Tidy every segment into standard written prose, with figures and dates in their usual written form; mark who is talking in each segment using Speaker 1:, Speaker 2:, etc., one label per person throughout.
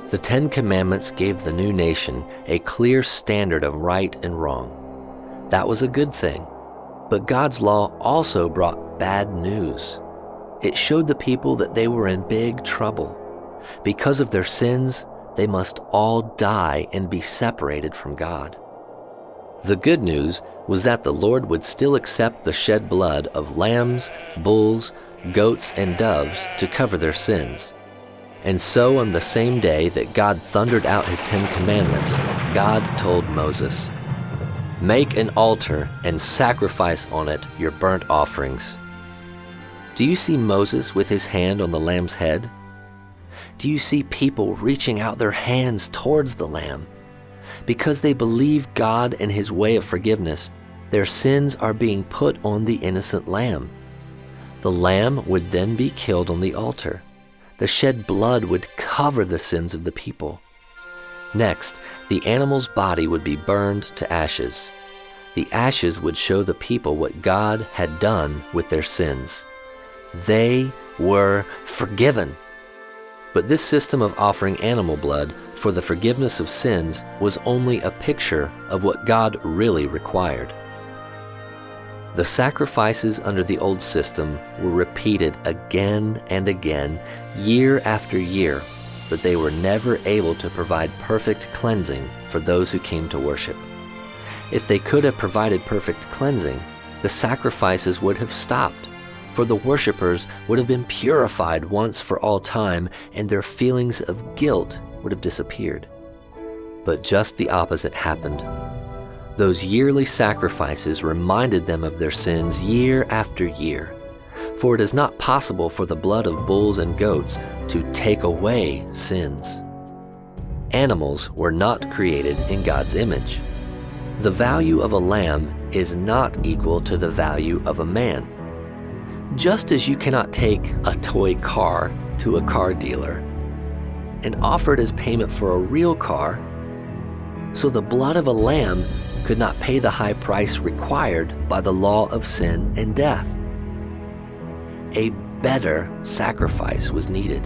Speaker 1: The Ten Commandments gave the new nation a clear standard of right and wrong. That was a good thing. But God's law also brought bad news. It showed the people that they were in big trouble. Because of their sins, they must all die and be separated from God. The good news was that the Lord would still accept the shed blood of lambs, bulls, goats, and doves to cover their sins. And so on the same day that God thundered out his 10 commandments, God told Moses, "Make an altar and sacrifice on it your burnt offerings." Do you see Moses with his hand on the lamb's head? Do you see people reaching out their hands towards the lamb? Because they believe God and his way of forgiveness, their sins are being put on the innocent lamb. The lamb would then be killed on the altar. The shed blood would cover the sins of the people. Next, the animal's body would be burned to ashes. The ashes would show the people what God had done with their sins. They were forgiven. But this system of offering animal blood for the forgiveness of sins was only a picture of what God really required. The sacrifices under the old system were repeated again and again, year after year, but they were never able to provide perfect cleansing for those who came to worship. If they could have provided perfect cleansing, the sacrifices would have stopped, for the worshipers would have been purified once for all time, and their feelings of guilt would have disappeared. But just the opposite happened. Those yearly sacrifices reminded them of their sins year after year, for it is not possible for the blood of bulls and goats to take away sins. Animals were not created in God's image. The value of a lamb is not equal to the value of a man. Just as you cannot take a toy car to a car dealer and offer it as payment for a real car, so the blood of a lamb could not pay the high price required by the law of sin and death. A better sacrifice was needed.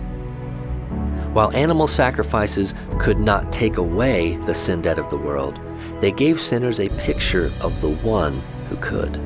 Speaker 1: While animal sacrifices could not take away the sin debt of the world, they gave sinners a picture of the one who could.